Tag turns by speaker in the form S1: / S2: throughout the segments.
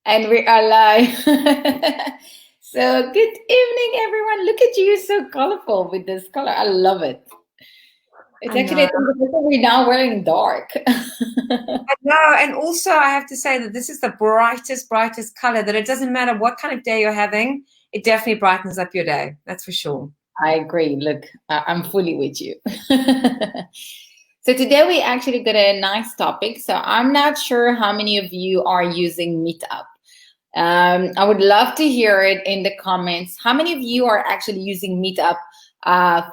S1: And we are live. So, good evening, everyone. Look at you, so colorful with this color. I love it. It's
S2: I
S1: actually, I
S2: know.
S1: think, the fact we're now wearing dark.
S2: I know. And also, I have to say that this is the brightest color, that it doesn't matter what kind of day you're having, it definitely brightens up your day. That's for sure.
S1: I agree. Look, I'm fully with you. So, today we actually got a nice topic. So, I'm not sure how many of you are using Meetup. I would love to hear it in the comments. How many of you are actually using Meetup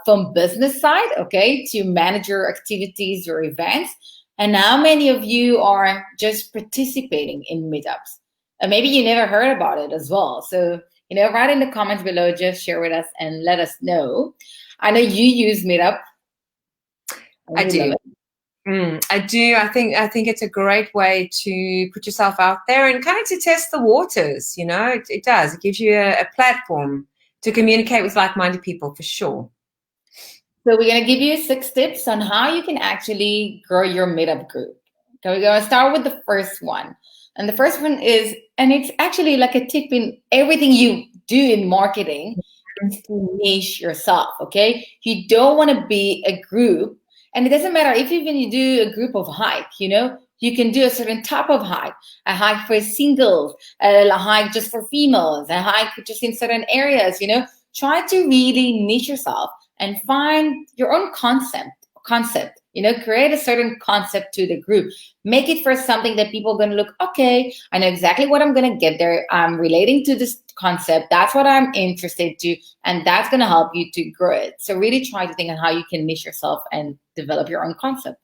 S1: from business side, okay, to manage your activities, your events? And how many of you are just participating in Meetups? And maybe you never heard about it as well. So, write in the comments below, just share with us and let us know. I know you use Meetup and
S2: I
S1: you love
S2: do.
S1: it.
S2: I do. I think it's a great way to put yourself out there and kind of to test the waters. It does. It gives you a platform to communicate with like-minded people for sure.
S1: So we're gonna give you 6 tips on how you can actually grow your meetup group. Okay, we're gonna start with the first one. And the first one is, and it's actually like a tip in everything you do in marketing, is to niche yourself. Okay. You don't want to be a group, and it doesn't matter if even you do a group of hike, you can do a certain type of hike, a hike for singles, a hike just for females, a hike just in certain areas. Try to really niche yourself and find your own concept, create a certain concept to the group. Make it for something that people are going to look, okay, I know exactly what I'm going to get there. I'm relating to this concept. That's what I'm interested to, and that's going to help you to grow it. So really try to think on how you can niche yourself and develop your own concept.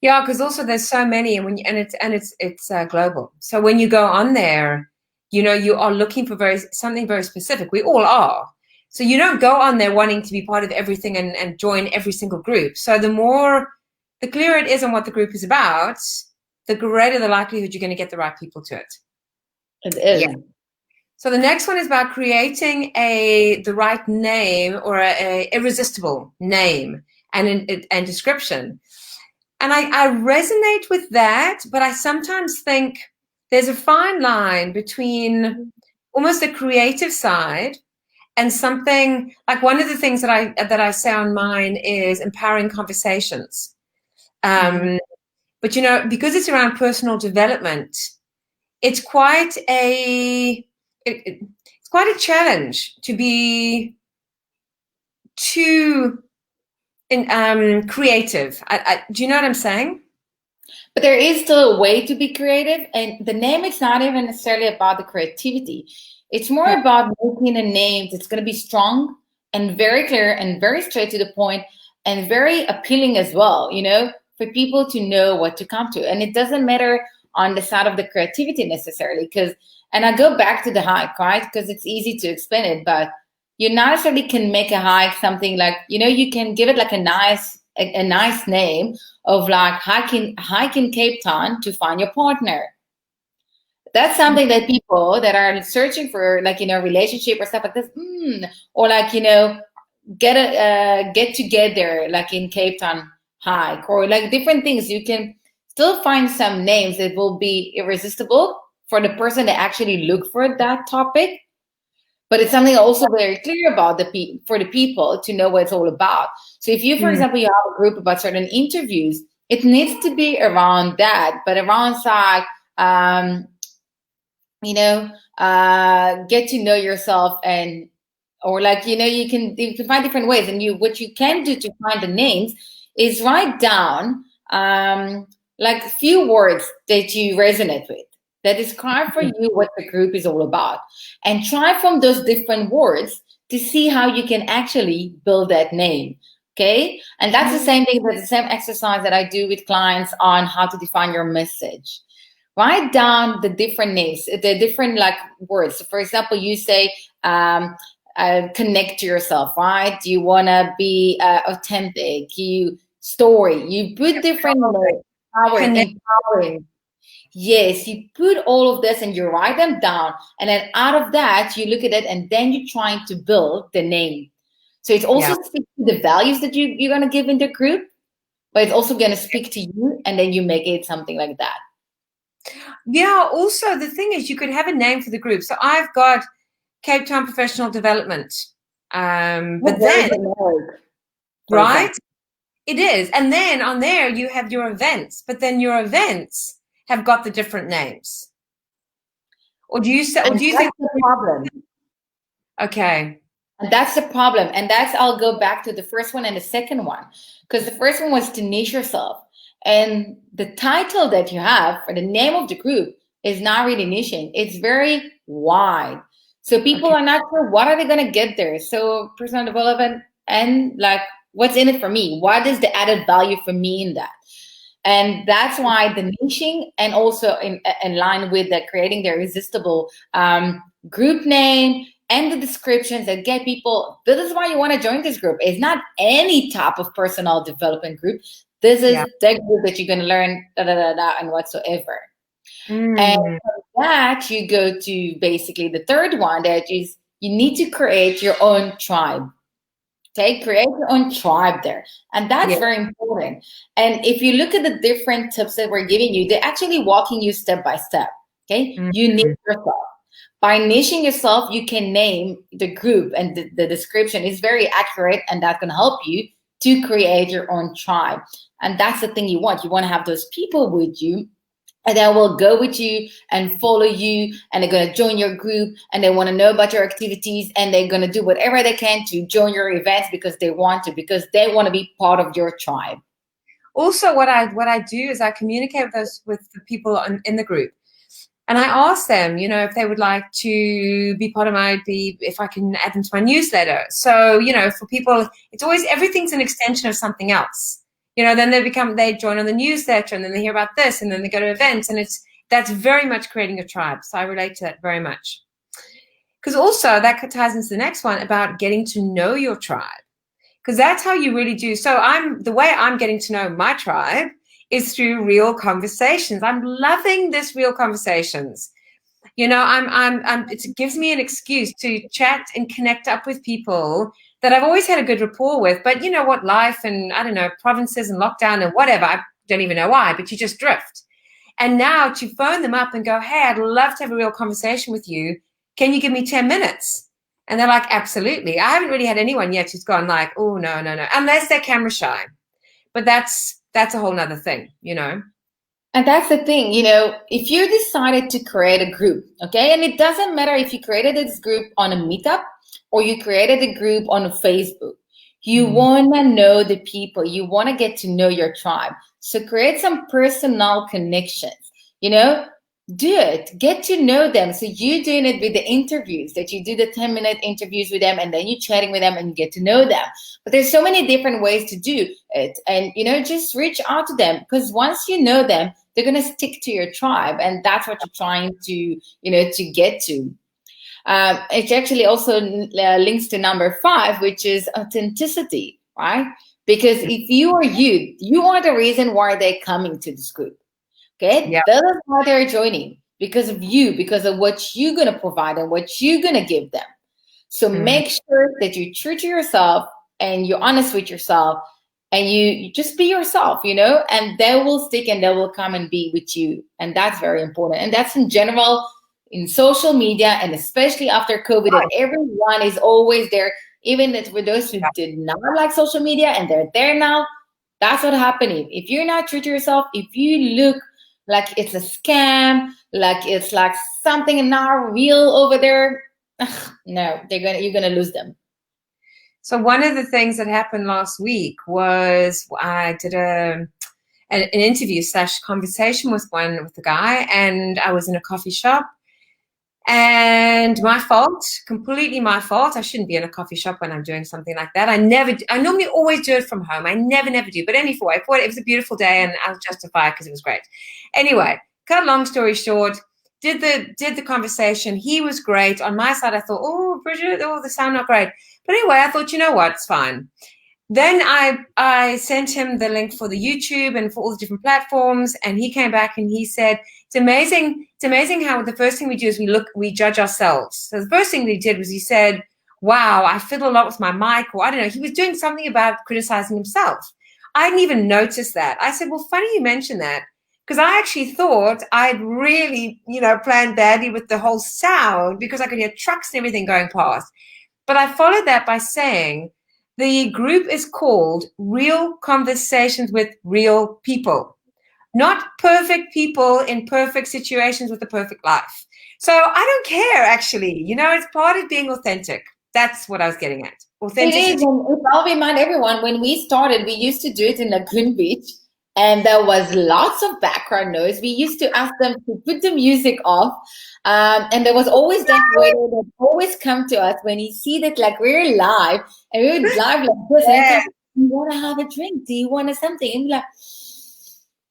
S2: Yeah, because also there's so many, and it's global. So when you go on there, you are looking for something very specific. We all are. So you don't go on there wanting to be part of everything and join every single group. So the clearer it is on what the group is about, the greater the likelihood you're going to get the right people to it.
S1: It
S2: Yeah.
S1: is.
S2: So the next one is about creating the right name, or a irresistible name and description. And I resonate with that, but I sometimes think there's a fine line between almost a creative side and something like, one of the things that I say on mine is empowering conversations. But because it's around personal development, it's quite it's quite a challenge to be too creative. Do you know what I'm saying?
S1: But there is still a way to be creative, and the name is not even necessarily about the creativity. It's more
S2: Yeah.
S1: about making a name that's going to be strong and very clear and very straight to the point and very appealing as well, for people to know what to come to. And it doesn't matter on the side of the creativity necessarily, and I go back to the hike, right? Because it's easy to explain it, but you not necessarily can make a hike something like, you can give it like a nice name of like hiking Cape Town to find your partner. That's something that people that are searching for, like, relationship or stuff like this, or like, get together, like in Cape Town hike, or like different things. You can still find some names that will be irresistible for the person that actually look for that topic, but it's something also very clear about for the people to know what it's all about. So if you, for
S2: Mm.
S1: example, you have a group about certain interviews, it needs to be around that, but around side, get to know yourself, and or like, you can find different ways. And what you can do to find the names is write down like a few words that you resonate with, that describe for you what the group is all about, and try from those different words to see how you can actually build that name. Okay. And that's the same thing, that's the same exercise that I do with clients on how to define your message. Write down the different names, the different like words. So for example, you say, connect to yourself, right? You want to be authentic, you put different powering,
S2: Connect.
S1: empowering. Yes, you put all of this and you write them down. And then out of that, you look at it and then you're trying to build the name. So it's
S2: Yeah.
S1: also speak to the values that you're going to give in the group, but it's also going to speak to you, and then you make it something like that.
S2: Yeah, also the thing is you could have a name for the group. So I've got Cape Town Professional Development.
S1: That's
S2: But
S1: very
S2: then,
S1: generic, for
S2: right,
S1: example.
S2: it is. And then on there you have your events, but then your events have got the different names. Or
S1: And
S2: do you
S1: that's
S2: think,
S1: the problem.
S2: okay,
S1: And that's the problem. And that's, I'll go back to the first one and the second one. Because the first one was to niche yourself. And the title that you have for the name of the group is not really niching. It's very wide. So people
S2: okay,
S1: are not sure what are they going to get there. So personal development and like what's in it for me? What is the added value for me in that? And that's why the niching and also in line with that creating their irresistible group name and the descriptions that get people, this is why you want to join this group. It's not any type of personal development group. This is
S2: yeah.
S1: the group that you're going to learn da, da, da, da, and whatsoever. And
S2: Mm,
S1: from that, you go to basically the third one, that is you need to create your own tribe. Okay, create your own tribe there. And that's
S2: yeah.
S1: very important. And if you look at the different tips that we're giving you, they're actually walking you step by step. Okay, you niche
S2: Mm,
S1: yourself. By niching yourself, you can name the group, and the description is very accurate, and that can help you to create your own tribe. And that's the thing you want. You want to have those people with you, and they will go with you and follow you, and they're going to join your group, and they want to know about your activities, and they're going to do whatever they can to join your events because they want to, because they want to be part of your tribe.
S2: Also, what I do is I communicate with the people in the group. And I ask them, if they would like to be part of if I can add them to my newsletter. So, for people, it's always, everything's an extension of something else. Then they join on the newsletter, and then they hear about this, and then they go to events, and that's very much creating a tribe. So I relate to that very much. Because also that ties into the next one about getting to know your tribe, because that's how you really do. So the way I'm getting to know my tribe is through real conversations. I'm loving this real conversations. It gives me an excuse to chat and connect up with people that I've always had a good rapport with. But you know what, life and I don't know, provinces and lockdown and whatever, I don't even know why, but you just drift. And now to phone them up and go, hey, I'd love to have a real conversation with you. Can you give me 10 minutes? And they're like, absolutely. I haven't really had anyone yet who's gone like, oh, no, no, no, unless they're camera shy. But that's a whole nother thing.
S1: And that's the thing, if you decided to create a group, okay, and it doesn't matter if you created this group on a Meetup or you created a group on Facebook, you
S2: Mm.
S1: want to know the people, you want to get to know your tribe. So create some personal connections, you know, do it, get to know them. So you're doing it with the interviews, that you do the 10-minute interviews with them, and then you're chatting with them and you get to know them. But there's so many different ways to do it. And, just reach out to them, because once you know them, they're going to stick to your tribe. And that's what you're trying to, to get to. It actually also links to number 5, which is authenticity, right? Because if you are you are the reason why they're coming to this group. Okay,
S2: Yeah.
S1: that is why they're joining, because of you, because of what you're going to provide and what you're going to give them. So
S2: Mm.
S1: make sure that you're true to yourself and you're honest with yourself, and you just be yourself, and they will stick and they will come and be with you. And that's very important. And that's in general in social media, and especially after COVID, that everyone is always there, even that for those who did not like social media and they're there now. That's what happening. If you're not true to yourself, if you look like it's a scam, like it's like something not real over there, no, you're gonna lose them.
S2: So one of the things that happened last week was I did an interview / conversation with the guy, and I was in a coffee shop. And my fault, completely my fault. I shouldn't be in a coffee shop when I'm doing something like that. I normally always do it from home. I never do. But anyway, it was a beautiful day, and I'll justify it because it was great. Anyway, cut a long story short, did the conversation. He was great. On my side, I thought, oh, Bridget, the sound not great. But anyway, I thought, you know what, it's fine. Then I sent him the link for the YouTube and for all the different platforms, and he came back and he said, it's amazing how the first thing we do is we judge ourselves. So the first thing he did was he said, wow, I fiddle a lot with my mic, or I don't know, he was doing something about criticizing himself. I didn't even notice that. I said, well, funny you mention that, because I actually thought I'd really, planned badly with the whole sound because I could hear trucks and everything going past. But I followed that by saying the group is called Real Conversations with Real People, not perfect people in perfect situations with a perfect life. So I don't care, actually. It's part of being authentic. That's what I was getting at.
S1: It is,
S2: Authenticity.
S1: and I'll remind everyone, when we started, we used to do it in Lagoon Beach, and there was lots of background noise. We used to ask them to put the music off, and there was always that waiter that always come to us when he see that like we're live, and we would live like this, and
S2: Yeah.
S1: come, do you want to have a drink? Do you want to something? And we're like,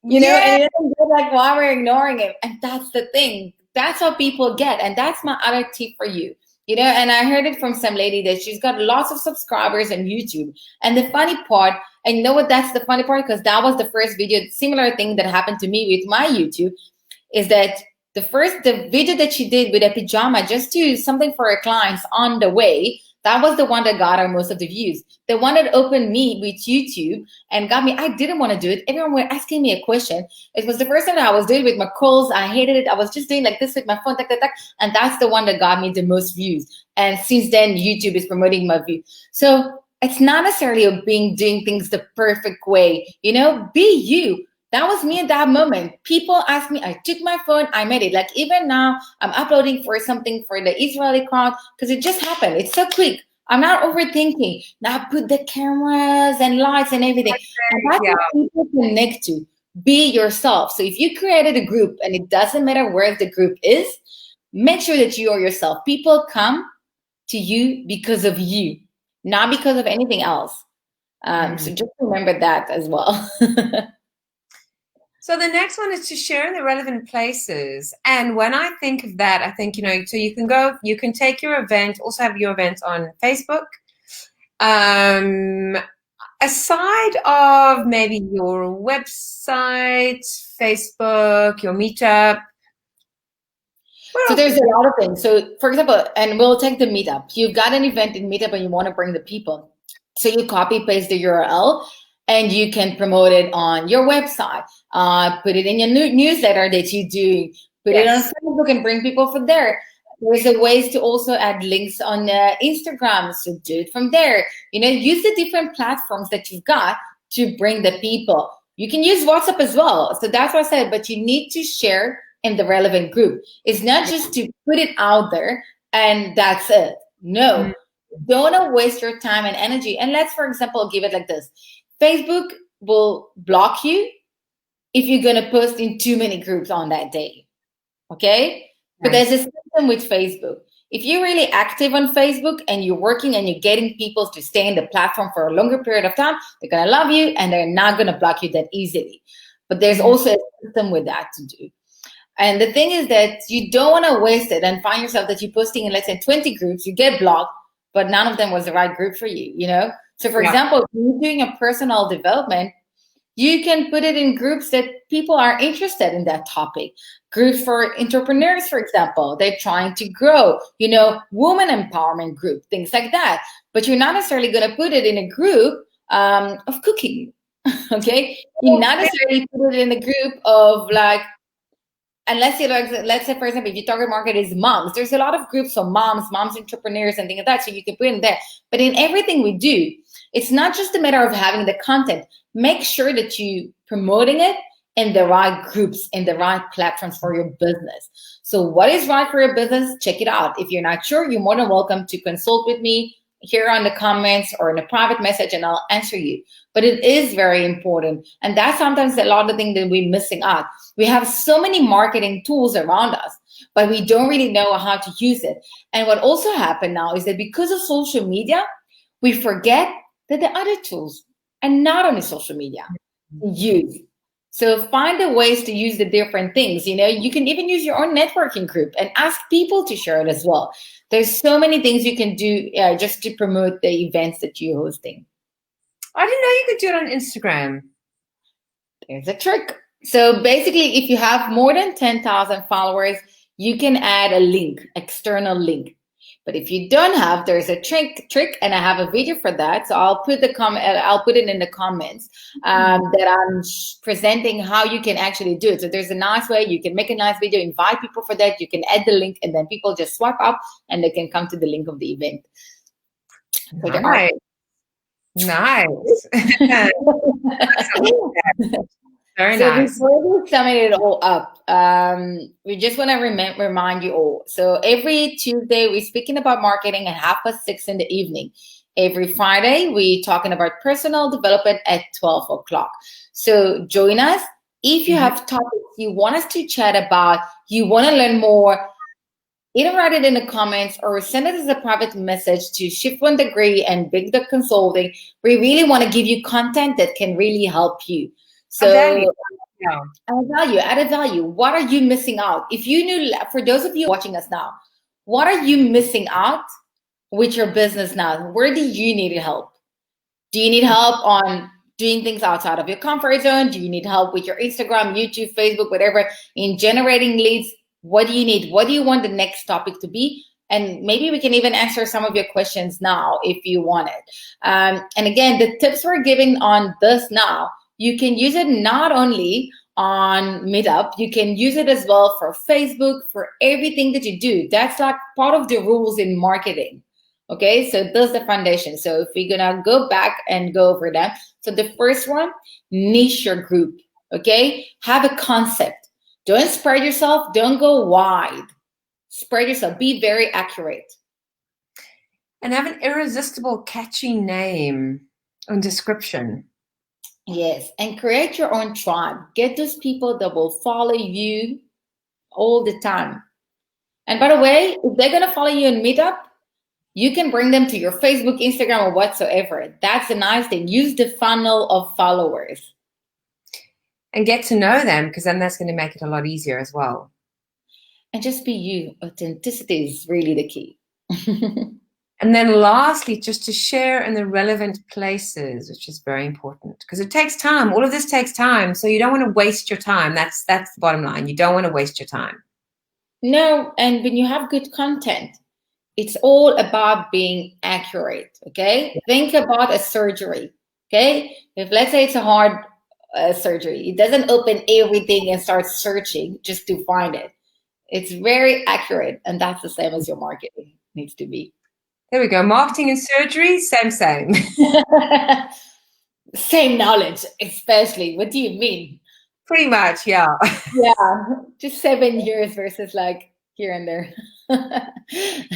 S2: Yeah.
S1: and then they're like, why we're ignoring it. And that's the thing. That's what people get. And that's my other tip for you. And I heard it from some lady that she's got lots of subscribers on YouTube. And the funny part, and you know what, that's the funny part, because that was the first video, similar thing that happened to me with my YouTube, is that the video that she did with a pajama, just to something for her clients on the way, that was the one that got her most of the views. The one that opened me with YouTube and got me, I didn't want to do it. Everyone were asking me a question. It was the first time that I was doing it with my calls. I hated it. I was just doing like this with my phone, tak, tak, tak, and that's the one that got me the most views. And since then, YouTube is promoting my view. So it's not necessarily doing things the perfect way. Be you. That was me at that moment. People asked me, I took my phone, I made it. Like even now, I'm uploading for something for the Israeli crowd because it just happened. It's so quick. I'm not overthinking. Now put the cameras and lights and everything. And that's
S2: Yeah.
S1: what people connect to. Be yourself. So if you created a group, and it doesn't matter where the group is, make sure that you are yourself. People come to you because of you, not because of anything else. So just remember that as well.
S2: So the next one is to share in the relevant places. And when I think of that, I think, so you can take your event, also have your event on Facebook. Aside of maybe your website, Facebook, your Meetup.
S1: So there's a lot of things. So for example, and we'll take the Meetup. You've got an event in Meetup and you want to bring the people. So you copy paste the URL and you can promote it on your website. Put it in your newsletter that you do. Put it on Facebook and bring people from there. There's a ways to also add links on Instagram. So do it from there. Use the different platforms that you've got to bring the people. You can use WhatsApp as well. So that's what I said, but you need to share in the relevant group. It's not just to put it out there and that's it. No, don't waste your time and energy. And let's, for example, give it like this. Facebook will block you if you're going to post in too many groups on that day. Okay? But there's a system with Facebook. If you're really active on Facebook and you're working and you're getting people to stay in the platform for a longer period of time, they're going to love you and they're not going to block you that easily. But there's also a system with that to do. And the thing is that you don't want to waste it and find yourself that you're posting in, let's say, 20 groups, you get blocked, but none of them was the right group for you, So for example, if you're doing a personal development, you can put it in groups that people are interested in that topic. Groups for entrepreneurs, for example, they're trying to grow, woman empowerment group, things like that. But you're not necessarily going to put it in a group of cooking, okay? You're not necessarily put it in a group of like, unless you like, let's say, for example, if your target market is moms, there's a lot of groups of moms entrepreneurs and things like that. So you can put in there. But in everything we do, it's not just a matter of having the content. Make sure that you promoting it in the right groups, in the right platforms for your business. So what is right for your business? Check it out. If you're not sure, you're more than welcome to consult with me here on the comments or in a private message and I'll answer you. But it is very important. And that's sometimes a lot of things that we're missing out. We have so many marketing tools around us, but we don't really know how to use it. And what also happened now is that because of social media, we forget that the other tools are not only social media to use. So find the ways to use the different things. You can even use your own networking group and ask people to share it as well. There's so many things you can do just to promote the events that you're hosting.
S2: I didn't know you could do it on Instagram.
S1: There's a trick. So basically, if you have more than 10,000 followers, you can add a link, external link. But if you don't have, there's a trick, and I have a video for that. So I'll put I'll put it in the comments that I'm presenting how you can actually do it. So there's a nice way you can make a nice video, invite people for that. You can add the link, and then people just swipe up, and they can come to the link of the event.
S2: Nice. Nice. Very nice.
S1: Before we sum it all up, we just want to remind you all. So every Tuesday, we're speaking about marketing at 6:30 in the evening. Every Friday, we're talking about personal development at 12 o'clock. So join us. If you have topics you want us to chat about, you want to learn more, either write it in the comments or send it as a private message to Shift 1 Degree and Big Duck Consulting. We really want to give you content that can really help you. So added value. What are you missing out? If you knew, for those of you watching us now, what are you missing out with your business now? Where do you need help? Do you need help on doing things outside of your comfort zone? Do you need help with your Instagram, YouTube, Facebook, whatever, in generating leads? What do you need? What do you want the next topic to be? And maybe we can even answer some of your questions now if you want it. And again, the tips we're giving on this now, you can use it not only on Meetup, you can use it as well for Facebook, for everything that you do. That's like part of the rules in marketing. Okay, so that's the foundation. So if we're gonna go back and go over that. So the first one, niche your group, okay? Have a concept. Don't spread yourself, don't go wide. Spread yourself, be very accurate.
S2: And have an irresistible, catchy name and description.
S1: Yes, and create your own tribe. Get those people that will follow you all the time. And by the way, if they're gonna follow you in Meetup, you can bring them to your Facebook, Instagram, or whatsoever. That's a nice thing. Use the funnel of followers.
S2: And get to know them, because then that's going to make it a lot easier as well.
S1: And just be you. Authenticity is really the key.
S2: And then lastly, just to share in the relevant places, which is very important, because it takes time. All of this takes time. So you don't want to waste your time. That's the bottom line. You don't want to waste your time.
S1: No, and when you have good content, it's all about being accurate, okay? Think about a surgery, okay? If let's say it's a hard surgery, it doesn't open everything and start searching just to find it. It's very accurate, and that's the same as your marketing needs to be.
S2: There we go. Marketing and surgery, same.
S1: Same knowledge, especially. What do you mean?
S2: Pretty much, yeah.
S1: Yeah, just 7 years versus like here and there.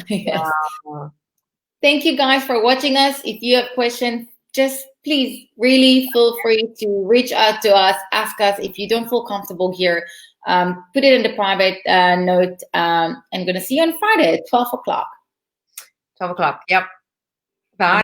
S1: Yes.
S2: Wow.
S1: Thank you guys for watching us. If you have questions, just please really feel free to reach out to us, ask us. If you don't feel comfortable here, put it in the private note. I'm going to see you on Friday at 12 o'clock.
S2: 12 o'clock. Yep. Bye.